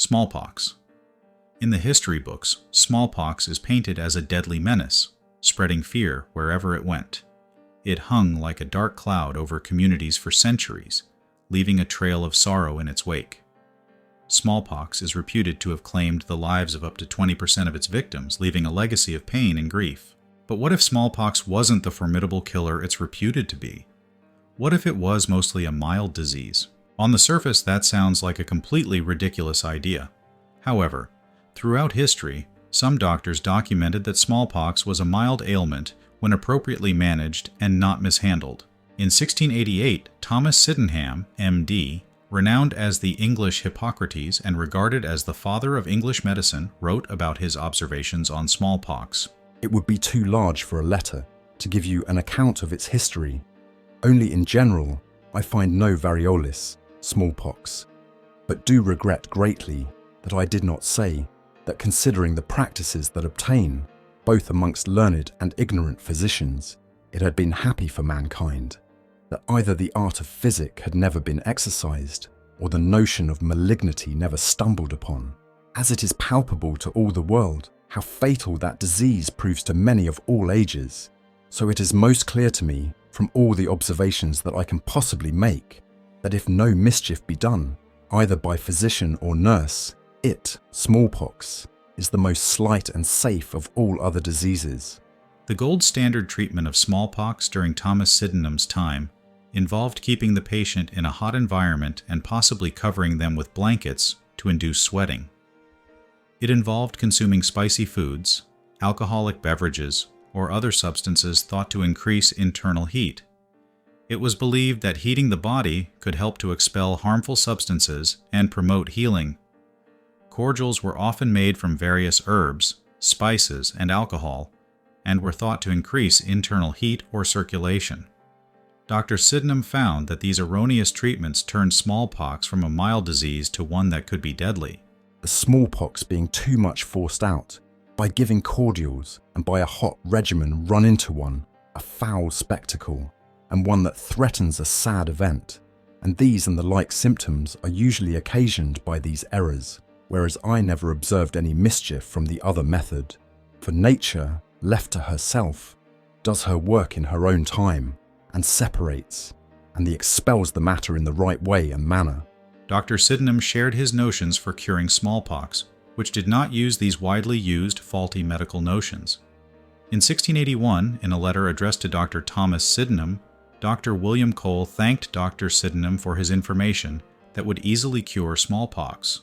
Smallpox. In the history books, smallpox is painted as a deadly menace, spreading fear wherever it went. It hung like a dark cloud over communities for centuries, leaving a trail of sorrow in its wake. Smallpox is reputed to have claimed the lives of up to 20% of its victims, leaving a legacy of pain and grief. But what if smallpox wasn't the formidable killer it's reputed to be? What if it was mostly a mild disease? On the surface, that sounds like a completely ridiculous idea. However, throughout history, some doctors documented that smallpox was a mild ailment when appropriately managed and not mishandled. In 1688, Thomas Sydenham, M.D., renowned as the English Hippocrates and regarded as the father of English medicine, wrote about his observations on smallpox. It would be too large for a letter to give you an account of its history. Only in general, I find no variolis, smallpox, but do regret greatly that I did not say that considering the practices that obtain, both amongst learned and ignorant physicians, it had been happy for mankind, that either the art of physic had never been exercised, or the notion of malignity never stumbled upon, as it is palpable to all the world how fatal that disease proves to many of all ages. So it is most clear to me, from all the observations that I can possibly make, that if no mischief be done, either by physician or nurse, smallpox, is the most slight and safe of all other diseases. The gold standard treatment of smallpox during Thomas Sydenham's time involved keeping the patient in a hot environment and possibly covering them with blankets to induce sweating. It involved consuming spicy foods, alcoholic beverages, or other substances thought to increase internal heat. It was believed that heating the body could help to expel harmful substances and promote healing. Cordials were often made from various herbs, spices, and alcohol, and were thought to increase internal heat or circulation. Dr. Sydenham found that these erroneous treatments turned smallpox from a mild disease to one that could be deadly. The smallpox being too much forced out, by giving cordials and by a hot regimen run into one, a foul spectacle, and one that threatens a sad event, and these and the like symptoms are usually occasioned by these errors, whereas I never observed any mischief from the other method. For nature, left to herself, does her work in her own time, and separates, and expels the matter in the right way and manner. Dr. Sydenham shared his notions for curing smallpox, which did not use these widely used faulty medical notions. In 1681, in a letter addressed to Dr. Thomas Sydenham, Dr. William Cole thanked Dr. Sydenham for his information that would easily cure smallpox.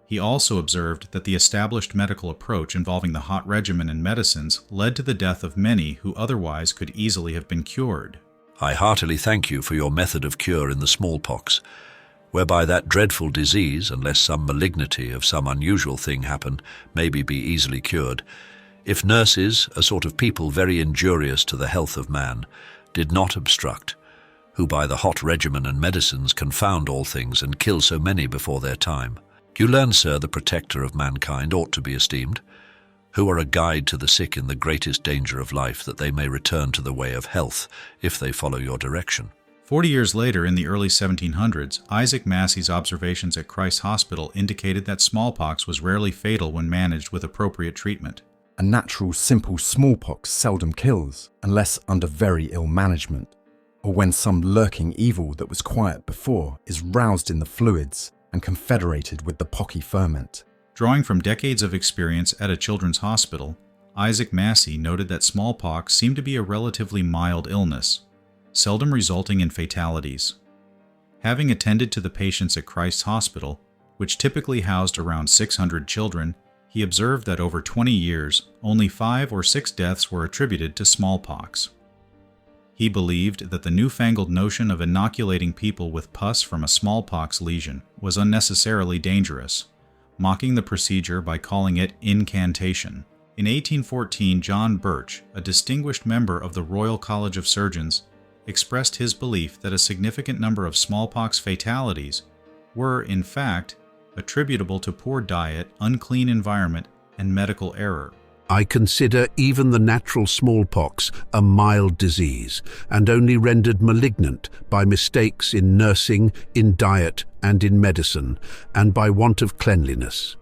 He also observed that the established medical approach involving the hot regimen and medicines led to the death of many who otherwise could easily have been cured. I heartily thank you for your method of cure in the smallpox, whereby that dreadful disease, unless some malignity of some unusual thing happen, maybe be easily cured, if nurses, a sort of people very injurious to the health of man, did not obstruct, who by the hot regimen and medicines confound all things and kill so many before their time. You learn, sir, the protector of mankind ought to be esteemed, who are a guide to the sick in the greatest danger of life, that they may return to the way of health, if they follow your direction. 40 years later, in the early 1700s, Isaac Massey's observations at Christ's Hospital indicated that smallpox was rarely fatal when managed with appropriate treatment. A natural, simple smallpox seldom kills, unless under very ill management, or when some lurking evil that was quiet before is roused in the fluids and confederated with the pocky ferment. Drawing from decades of experience at a children's hospital, Isaac Massey noted that smallpox seemed to be a relatively mild illness, seldom resulting in fatalities. Having attended to the patients at Christ's Hospital, which typically housed around 600 children, he observed that over 20 years, only 5 or 6 deaths were attributed to smallpox. He believed that the newfangled notion of inoculating people with pus from a smallpox lesion was unnecessarily dangerous, mocking the procedure by calling it incantation. In 1814, John Birch, a distinguished member of the Royal College of Surgeons, expressed his belief that a significant number of smallpox fatalities were, in fact, attributable to poor diet, unclean environment, and medical error. I consider even the natural smallpox a mild disease, and only rendered malignant by mistakes in nursing, in diet, and in medicine, and by want of cleanliness.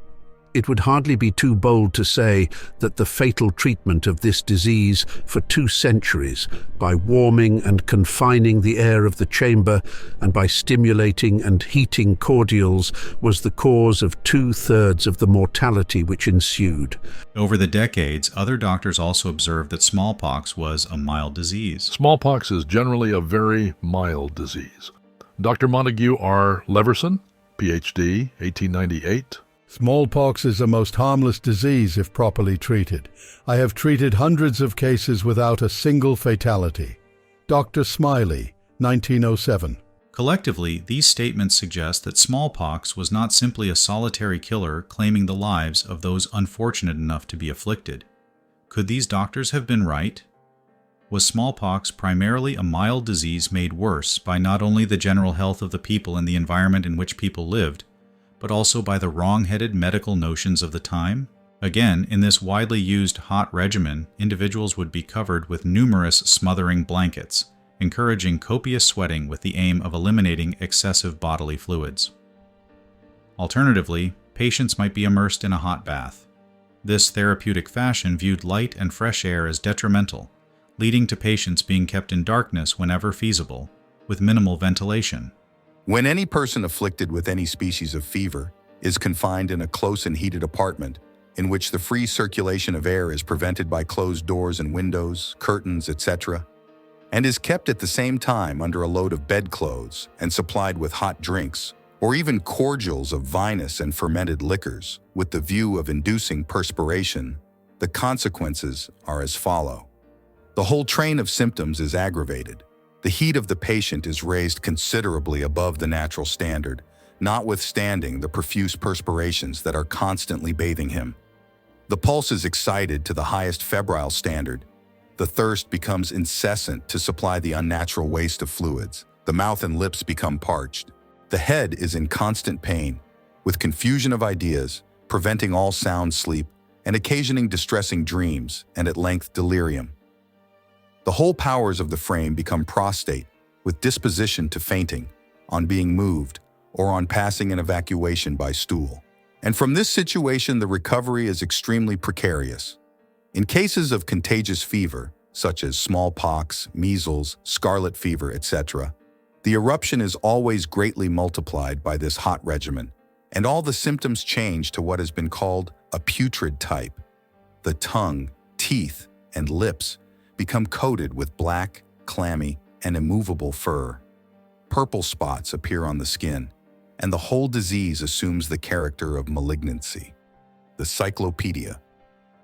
It would hardly be too bold to say that the fatal treatment of this disease for 2 centuries, by warming and confining the air of the chamber and by stimulating and heating cordials, was the cause of 2/3 of the mortality which ensued. Over the decades, other doctors also observed that smallpox was a mild disease. Smallpox is generally a very mild disease. Dr. Montague R. Leverson, Ph.D., 1898. Smallpox is a most harmless disease if properly treated. I have treated hundreds of cases without a single fatality. Dr. Smiley, 1907. Collectively, these statements suggest that smallpox was not simply a solitary killer claiming the lives of those unfortunate enough to be afflicted. Could these doctors have been right? Was smallpox primarily a mild disease made worse by not only the general health of the people and the environment in which people lived, but also by the wrong-headed medical notions of the time? Again, in this widely used hot regimen, individuals would be covered with numerous smothering blankets, encouraging copious sweating with the aim of eliminating excessive bodily fluids. Alternatively, patients might be immersed in a hot bath. This therapeutic fashion viewed light and fresh air as detrimental, leading to patients being kept in darkness whenever feasible, with minimal ventilation. When any person afflicted with any species of fever is confined in a close and heated apartment, in which the free circulation of air is prevented by closed doors and windows, curtains, etc., and is kept at the same time under a load of bedclothes and supplied with hot drinks, or even cordials of vinous and fermented liquors, with the view of inducing perspiration, the consequences are as follow. The whole train of symptoms is aggravated. The heat of the patient is raised considerably above the natural standard, notwithstanding the profuse perspirations that are constantly bathing him. The pulse is excited to the highest febrile standard. The thirst becomes incessant to supply the unnatural waste of fluids. The mouth and lips become parched. The head is in constant pain, with confusion of ideas, preventing all sound sleep, and occasioning distressing dreams, and at length delirium. The whole powers of the frame become prostrate, with disposition to fainting, on being moved, or on passing an evacuation by stool. And from this situation, the recovery is extremely precarious. In cases of contagious fever, such as smallpox, measles, scarlet fever, etc., the eruption is always greatly multiplied by this hot regimen, and all the symptoms change to what has been called a putrid type. The tongue, teeth, and lips become coated with black, clammy, and immovable fur. Purple spots appear on the skin, and the whole disease assumes the character of malignancy. The Cyclopedia,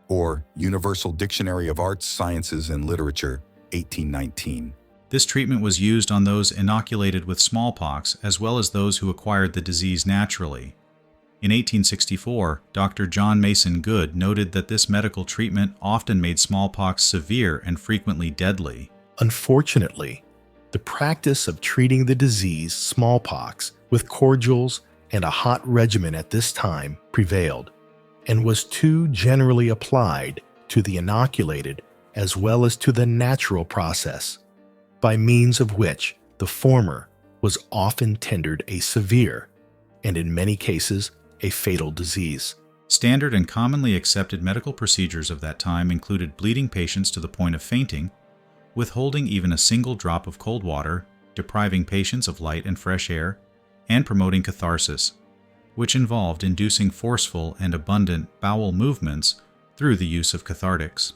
or Universal Dictionary of Arts, Sciences, and Literature, 1819. This treatment was used on those inoculated with smallpox as well as those who acquired the disease naturally. In 1864, Dr. John Mason Good noted that this medical treatment often made smallpox severe and frequently deadly. Unfortunately, the practice of treating the disease smallpox with cordials and a hot regimen at this time prevailed, and was too generally applied to the inoculated as well as to the natural process, by means of which the former was often tendered a severe, and in many cases, a fatal disease. Standard and commonly accepted medical procedures of that time included bleeding patients to the point of fainting, withholding even a single drop of cold water, depriving patients of light and fresh air, and promoting catharsis, which involved inducing forceful and abundant bowel movements through the use of cathartics.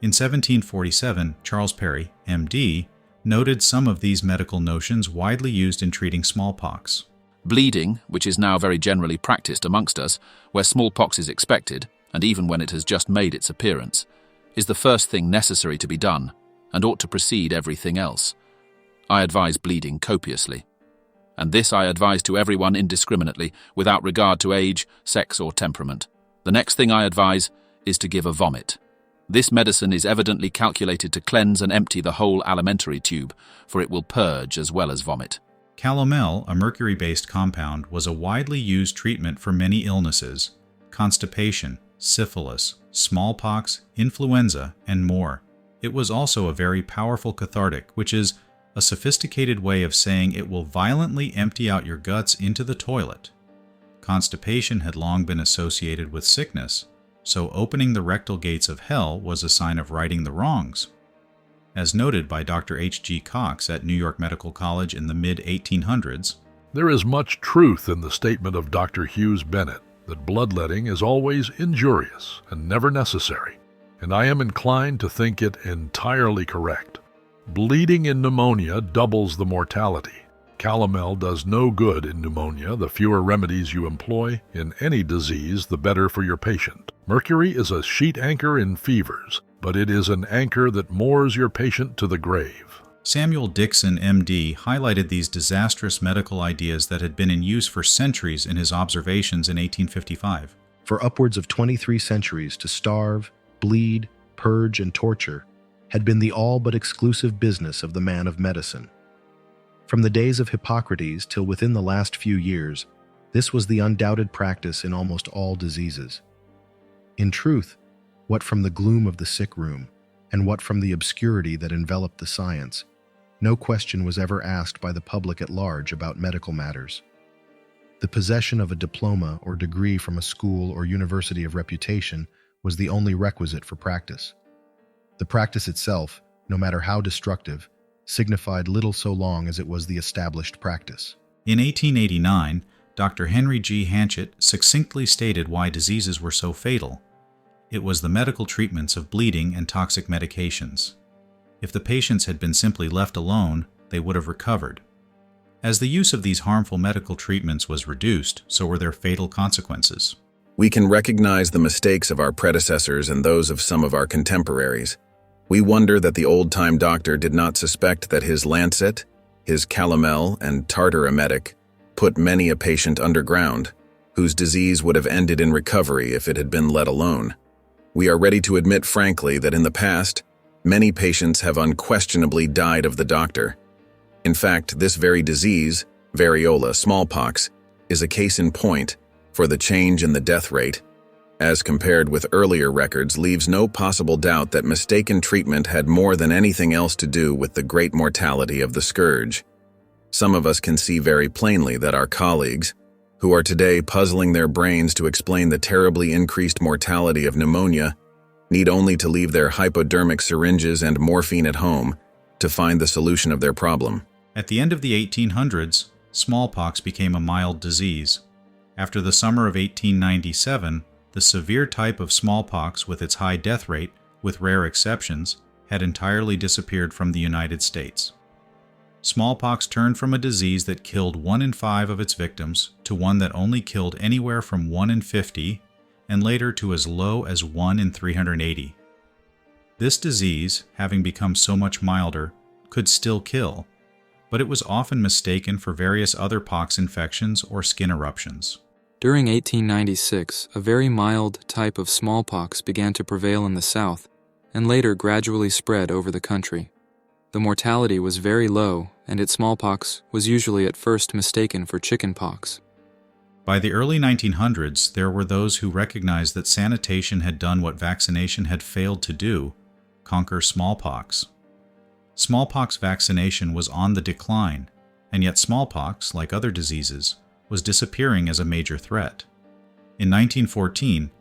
In 1747, Charles Perry, M.D., noted some of these medical notions widely used in treating smallpox. Bleeding, which is now very generally practiced amongst us, where smallpox is expected, and even when it has just made its appearance, is the first thing necessary to be done, and ought to precede everything else. I advise bleeding copiously. And this I advise to everyone indiscriminately, without regard to age, sex, or temperament. The next thing I advise is to give a vomit. This medicine is evidently calculated to cleanse and empty the whole alimentary tube, for it will purge as well as vomit. Calomel, a mercury-based compound, was a widely used treatment for many illnesses: constipation, syphilis, smallpox, influenza, and more. It was also a very powerful cathartic, which is a sophisticated way of saying it will violently empty out your guts into the toilet. Constipation had long been associated with sickness, so opening the rectal gates of hell was a sign of righting the wrongs. As noted by Dr. H.G. Cox at New York Medical College in the mid-1800s, there is much truth in the statement of Dr. Hughes Bennett that bloodletting is always injurious and never necessary, and I am inclined to think it entirely correct. Bleeding in pneumonia doubles the mortality. Calomel does no good in pneumonia. The fewer remedies you employ in any disease, the better for your patient. Mercury is a sheet anchor in fevers, but it is an anchor that moors your patient to the grave. Samuel Dixon, M.D., highlighted these disastrous medical ideas that had been in use for centuries in his observations in 1855. For upwards of 23 centuries, to starve, bleed, purge, and torture had been the all but exclusive business of the man of medicine. From the days of Hippocrates till within the last few years, this was the undoubted practice in almost all diseases. In truth, what from the gloom of the sick room, and what from the obscurity that enveloped the science, no question was ever asked by the public at large about medical matters. The possession of a diploma or degree from a school or university of reputation was the only requisite for practice. The practice itself, no matter how destructive, signified little so long as it was the established practice. In 1889, Dr. Henry G. Hanchett succinctly stated why diseases were so fatal. It was the medical treatments of bleeding and toxic medications. If the patients had been simply left alone, they would have recovered. As the use of these harmful medical treatments was reduced, so were their fatal consequences. We can recognize the mistakes of our predecessors and those of some of our contemporaries. We wonder that the old-time doctor did not suspect that his lancet, his calomel, and tartar emetic put many a patient underground, whose disease would have ended in recovery if it had been let alone. We are ready to admit frankly that in the past, many patients have unquestionably died of the doctor. In fact, this very disease, variola, smallpox, is a case in point for the change in the death rate, as compared with earlier records, leaves no possible doubt that mistaken treatment had more than anything else to do with the great mortality of the scourge. Some of us can see very plainly that our colleagues, who are today puzzling their brains to explain the terribly increased mortality of pneumonia, need only to leave their hypodermic syringes and morphine at home to find the solution of their problem. At the end of the 1800s, smallpox became a mild disease. After the summer of 1897, the severe type of smallpox with its high death rate, with rare exceptions, had entirely disappeared from the United States. Smallpox turned from a disease that killed 1 in 5 of its victims to one that only killed anywhere from 1 in 50 and later to as low as 1 in 380. This disease, having become so much milder, could still kill, but it was often mistaken for various other pox infections or skin eruptions. During 1896, a very mild type of smallpox began to prevail in the South and later gradually spread over the country. The mortality was very low, and its smallpox was usually at first mistaken for chickenpox. By the early 1900s, there were those who recognized that sanitation had done what vaccination had failed to do, conquer smallpox. Smallpox vaccination was on the decline, and yet smallpox, like other diseases, was disappearing as a major threat. In 1914,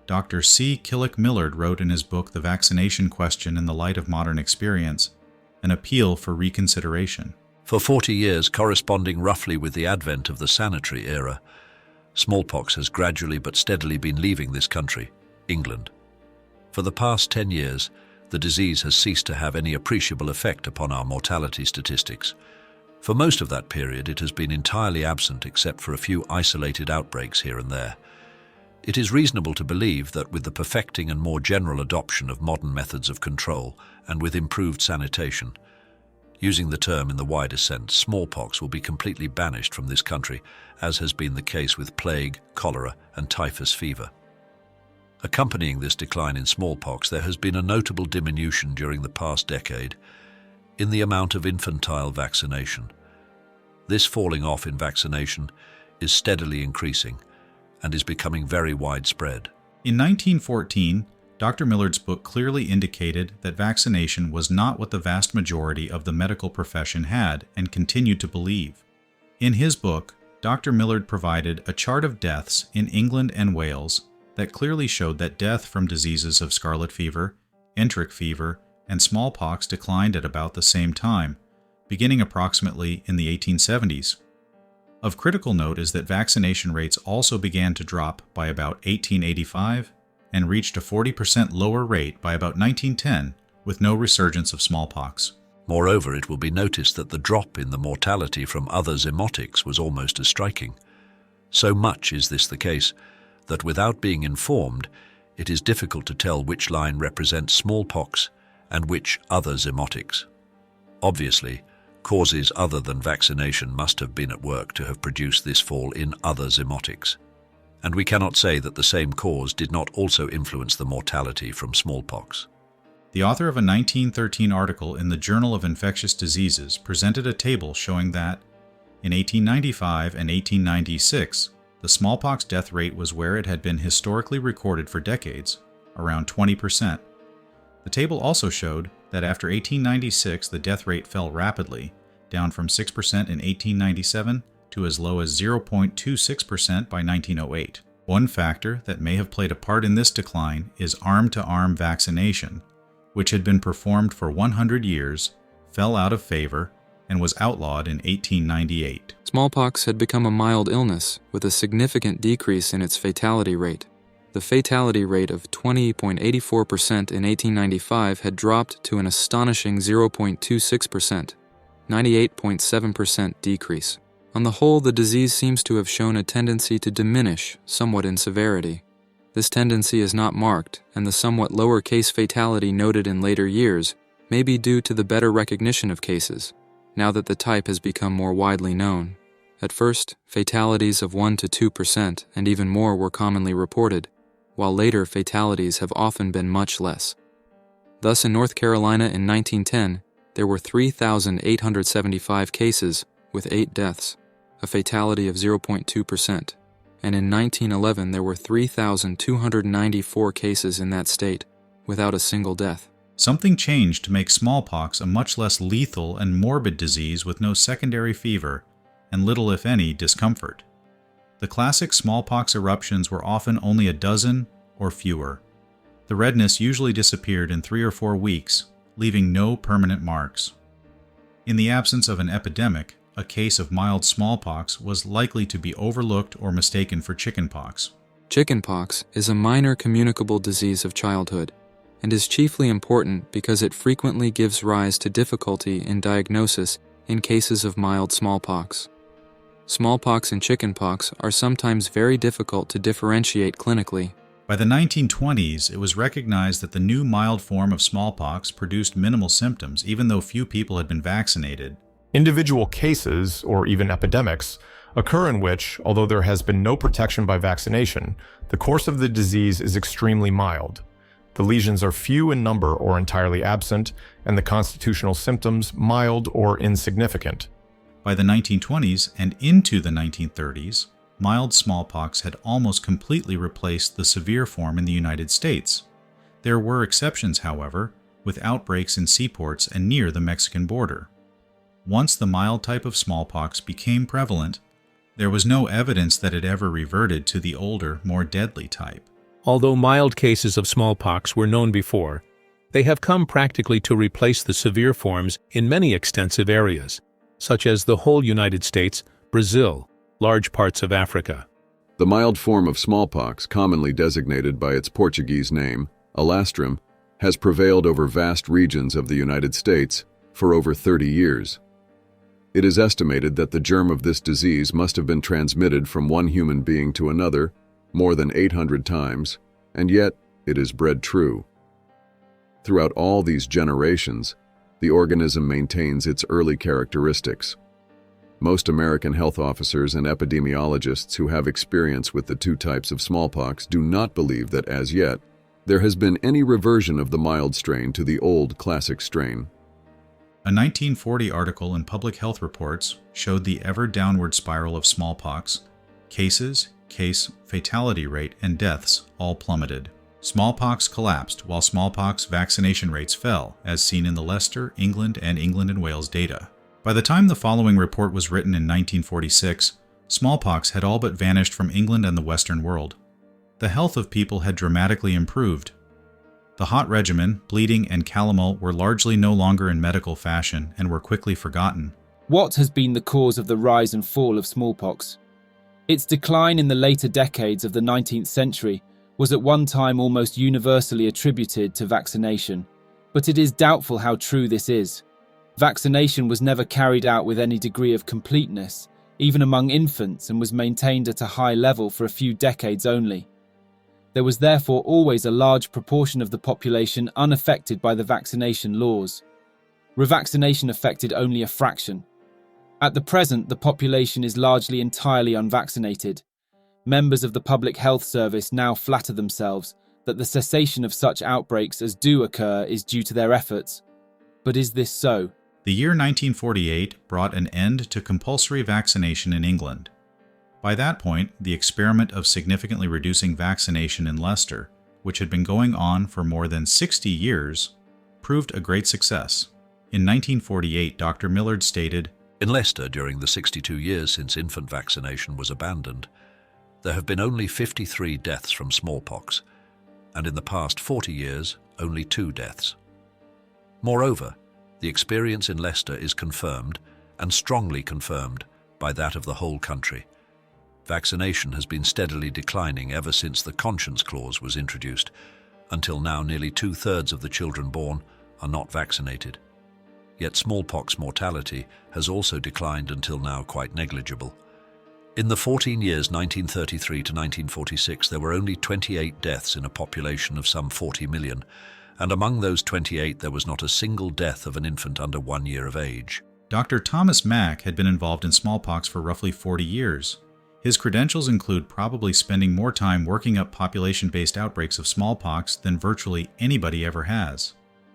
Dr. C. Killick Millard wrote in his book The Vaccination Question in the Light of Modern Experience, an appeal for reconsideration. For 40 years, corresponding roughly with the advent of the sanitary era, smallpox has gradually but steadily been leaving this country, England. For the past 10 years, the disease has ceased to have any appreciable effect upon our mortality statistics. For most of that period, it has been entirely absent except for a few isolated outbreaks here and there. It is reasonable to believe that with the perfecting and more general adoption of modern methods of control and with improved sanitation, using the term in the widest sense, smallpox will be completely banished from this country, as has been the case with plague, cholera, and typhus fever. Accompanying this decline in smallpox, there has been a notable diminution during the past decade in the amount of infantile vaccination. This falling off in vaccination is steadily increasing and is becoming very widespread. In 1914, Dr. Millard's book clearly indicated that vaccination was not what the vast majority of the medical profession had and continued to believe. In his book, Dr. Millard provided a chart of deaths in England and Wales that clearly showed that death from diseases of scarlet fever, enteric fever, and smallpox declined at about the same time, beginning approximately in the 1870s. Of critical note is that vaccination rates also began to drop by about 1885 and reached a 40% lower rate by about 1910, with no resurgence of smallpox. Moreover, it will be noticed that the drop in the mortality from other zymotics was almost as striking. So much is this the case that without being informed, it is difficult to tell which line represents smallpox and which other zymotics. Obviously, causes other than vaccination must have been at work to have produced this fall in other zymotics. And we cannot say that the same cause did not also influence the mortality from smallpox. The author of a 1913 article in the Journal of Infectious Diseases presented a table showing that, in 1895 and 1896, the smallpox death rate was where it had been historically recorded for decades, around 20%. The table also showed that after 1896 the death rate fell rapidly, down from 6% in 1897 to as low as 0.26% by 1908. One factor that may have played a part in this decline is arm-to-arm vaccination, which had been performed for 100 years, fell out of favor, and was outlawed in 1898. Smallpox had become a mild illness with a significant decrease in its fatality rate. The fatality rate of 20.84% in 1895 had dropped to an astonishing 0.26%, 98.7% decrease. On the whole, the disease seems to have shown a tendency to diminish somewhat in severity. This tendency is not marked, and the somewhat lower case fatality noted in later years may be due to the better recognition of cases, now that the type has become more widely known. At first, fatalities of 1 to 2% and even more were commonly reported, while later fatalities have often been much less. Thus, in North Carolina in 1910, there were 3,875 cases with 8 deaths, a fatality of 0.2%. And in 1911 there were 3,294 cases in that state, without a single death. Something changed to make smallpox a much less lethal and morbid disease with no secondary fever and little, if any, discomfort. The classic smallpox eruptions were often only a dozen or fewer. The redness usually disappeared in 3 or 4 weeks, leaving no permanent marks. In the absence of an epidemic, a case of mild smallpox was likely to be overlooked or mistaken for chickenpox. Chickenpox is a minor communicable disease of childhood and is chiefly important because it frequently gives rise to difficulty in diagnosis in cases of mild smallpox. Smallpox and chickenpox are sometimes very difficult to differentiate clinically. By the 1920s, it was recognized that the new mild form of smallpox produced minimal symptoms even though few people had been vaccinated. Individual cases, or even epidemics, occur in which, although there has been no protection by vaccination, the course of the disease is extremely mild. The lesions are few in number or entirely absent, and the constitutional symptoms mild or insignificant. By the 1920s and into the 1930s, mild smallpox had almost completely replaced the severe form in the United States. There were exceptions, however, with outbreaks in seaports and near the Mexican border. Once the mild type of smallpox became prevalent, there was no evidence that it ever reverted to the older, more deadly type. Although mild cases of smallpox were known before, they have come practically to replace the severe forms in many extensive areas, such as the whole United States, Brazil, large parts of Africa. The mild form of smallpox, commonly designated by its Portuguese name, alastrum, has prevailed over vast regions of the United States for over 30 years. It is estimated that the germ of this disease must have been transmitted from one human being to another more than 800 times, and yet it is bred true. Throughout all these generations, the organism maintains its early characteristics. Most American health officers and epidemiologists who have experience with the 2 types of smallpox do not believe that as yet there has been any reversion of the mild strain to the old classic strain. A 1940 article in Public Health Reports showed the ever downward spiral of smallpox. Cases, case fatality rate, and deaths all plummeted. Smallpox collapsed while smallpox vaccination rates fell, as seen in the Leicester, England, and England and Wales data. By the time the following report was written in 1946, smallpox had all but vanished from England and the Western world. The health of people had dramatically improved. The hot regimen, bleeding, and calomel were largely no longer in medical fashion and were quickly forgotten. What has been the cause of the rise and fall of smallpox? Its decline in the later decades of the 19th century was at one time almost universally attributed to vaccination, but it is doubtful how true this is. Vaccination was never carried out with any degree of completeness, even among infants, and was maintained at a high level for a few decades only. There was therefore always a large proportion of the population unaffected by the vaccination laws. Revaccination affected only a fraction. At the present, the population is largely entirely unvaccinated. Members of the Public Health Service now flatter themselves that the cessation of such outbreaks as do occur is due to their efforts. But is this so? The year 1948 brought an end to compulsory vaccination in England. By that point, the experiment of significantly reducing vaccination in Leicester, which had been going on for more than 60 years, proved a great success. In 1948, Dr. Millard stated, "In Leicester, during the 62 years since infant vaccination was abandoned, there have been only 53 deaths from smallpox, and in the past 40 years, only 2 deaths. Moreover, the experience in Leicester is confirmed, and strongly confirmed, by that of the whole country. Vaccination has been steadily declining ever since the conscience clause was introduced. Until now, nearly 2/3 of the children born are not vaccinated. Yet smallpox mortality has also declined until now quite negligible. In the 14 years 1933 to 1946, there were only 28 deaths in a population of some 40 million, and among those 28 there was not a single death of an infant under 1 year of age." Dr. Thomas Mack had been involved in smallpox for roughly 40 years. His credentials include probably spending more time working up population-based outbreaks of smallpox than virtually anybody ever has.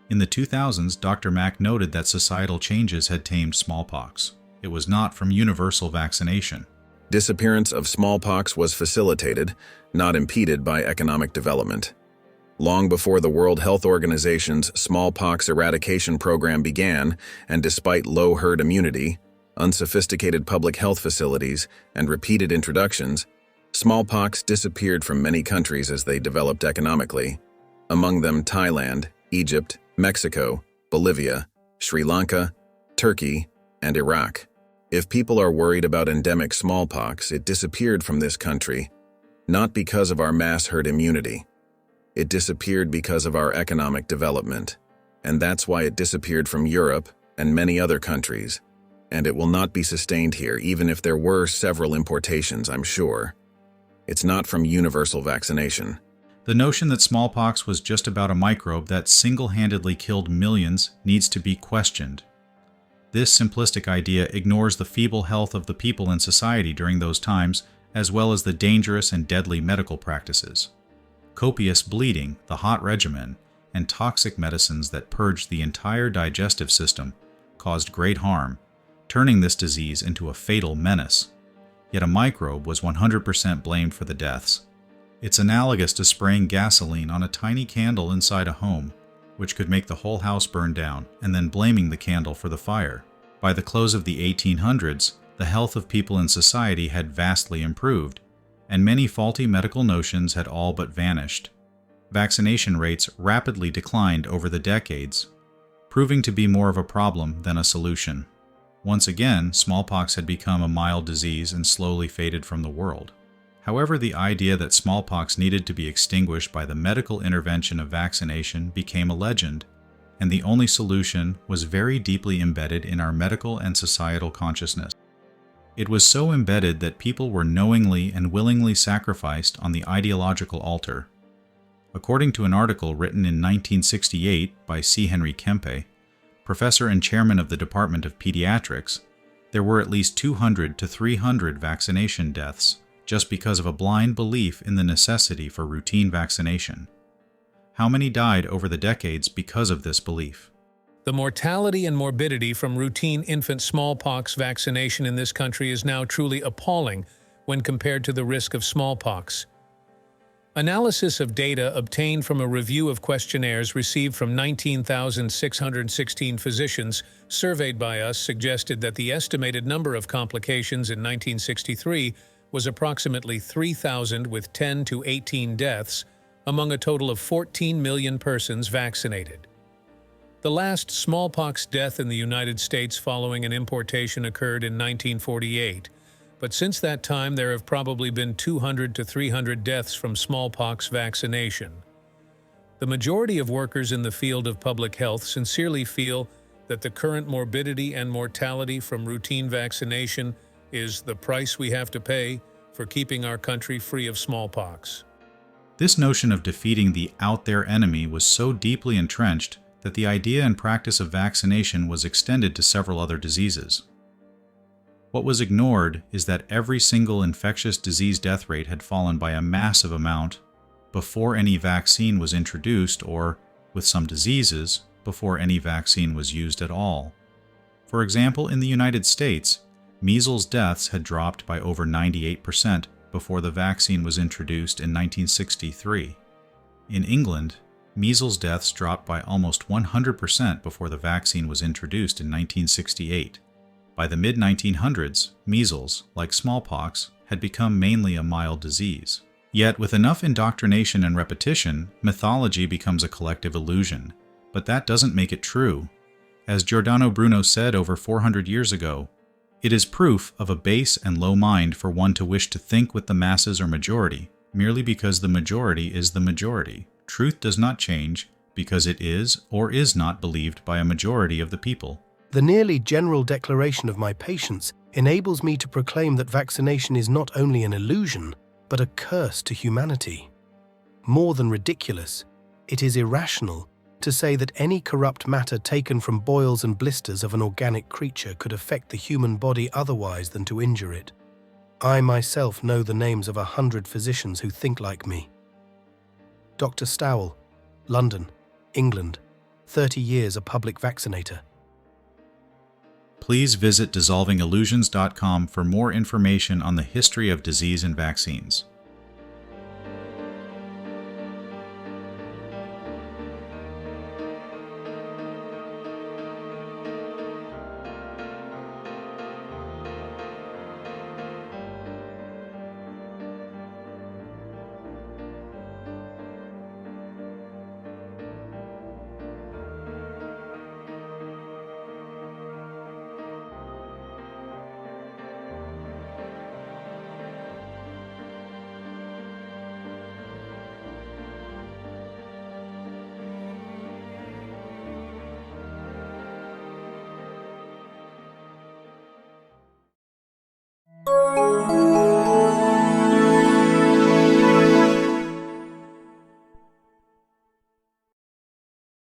In the 2000s, Dr. Mack noted that societal changes had tamed smallpox. It was not from universal vaccination. Disappearance of smallpox was facilitated, not impeded by economic development. Long before the World Health Organization's smallpox eradication program began, and despite low herd immunity, unsophisticated public health facilities, and repeated introductions, smallpox disappeared from many countries as they developed economically, among them Thailand, Egypt, Mexico, Bolivia, Sri Lanka, Turkey, and Iraq. If people are worried about endemic smallpox, it disappeared from this country, not because of our mass herd immunity. It disappeared because of our economic development, and that's why it disappeared from Europe and many other countries, and it will not be sustained here even if there were several importations, I'm sure. It's not from universal vaccination. The notion that smallpox was just about a microbe that single-handedly killed millions needs to be questioned. This simplistic idea ignores the feeble health of the people in society during those times, as well as the dangerous and deadly medical practices. Copious bleeding, the hot regimen, and toxic medicines that purged the entire digestive system caused great harm, turning this disease into a fatal menace. Yet a microbe was 100% blamed for the deaths. It's analogous to spraying gasoline on a tiny candle inside a home, which could make the whole house burn down, and then blaming the candle for the fire. By the close of the 1800s, the health of people in society had vastly improved, and many faulty medical notions had all but vanished. Vaccination rates rapidly declined over the decades, proving to be more of a problem than a solution. Once again, smallpox had become a mild disease and slowly faded from the world. However, the idea that smallpox needed to be extinguished by the medical intervention of vaccination became a legend, and the only solution was very deeply embedded in our medical and societal consciousness. It was so embedded that people were knowingly and willingly sacrificed on the ideological altar. According to an article written in 1968 by C. Henry Pechey, professor and chairman of the Department of Pediatrics, there were at least 200 to 300 vaccination deaths just because of a blind belief in the necessity for routine vaccination. How many died over the decades because of this belief? The mortality and morbidity from routine infant smallpox vaccination in this country is now truly appalling when compared to the risk of smallpox. Analysis of data obtained from a review of questionnaires received from 19,616 physicians surveyed by us suggested that the estimated number of complications in 1963 was approximately 3,000 with 10 to 18 deaths among a total of 14 million persons vaccinated. The last smallpox death in the United States following an importation occurred in 1948. But since that time, there have probably been 200 to 300 deaths from smallpox vaccination. The majority of workers in the field of public health sincerely feel that the current morbidity and mortality from routine vaccination is the price we have to pay for keeping our country free of smallpox. This notion of defeating the out-there enemy was so deeply entrenched that the idea and practice of vaccination was extended to several other diseases. What was ignored is that every single infectious disease death rate had fallen by a massive amount before any vaccine was introduced, or, with some diseases, before any vaccine was used at all. For example, in the United States, measles deaths had dropped by over 98% before the vaccine was introduced in 1963. In England, measles deaths dropped by almost 100% before the vaccine was introduced in 1968. By the mid-1900s, measles, like smallpox, had become mainly a mild disease. Yet, with enough indoctrination and repetition, mythology becomes a collective illusion. But that doesn't make it true. As Giordano Bruno said over 400 years ago, it is proof of a base and low mind for one to wish to think with the masses or majority, merely because the majority is the majority. Truth does not change because it is or is not believed by a majority of the people. The nearly general declaration of my patients enables me to proclaim that vaccination is not only an illusion, but a curse to humanity. More than ridiculous, it is irrational to say that any corrupt matter taken from boils and blisters of an organic creature could affect the human body otherwise than to injure it. I myself know the names of 100 physicians who think like me. Dr. Stowell, London, England, 30 years a public vaccinator. Please visit dissolvingillusions.com for more information on the history of disease and vaccines.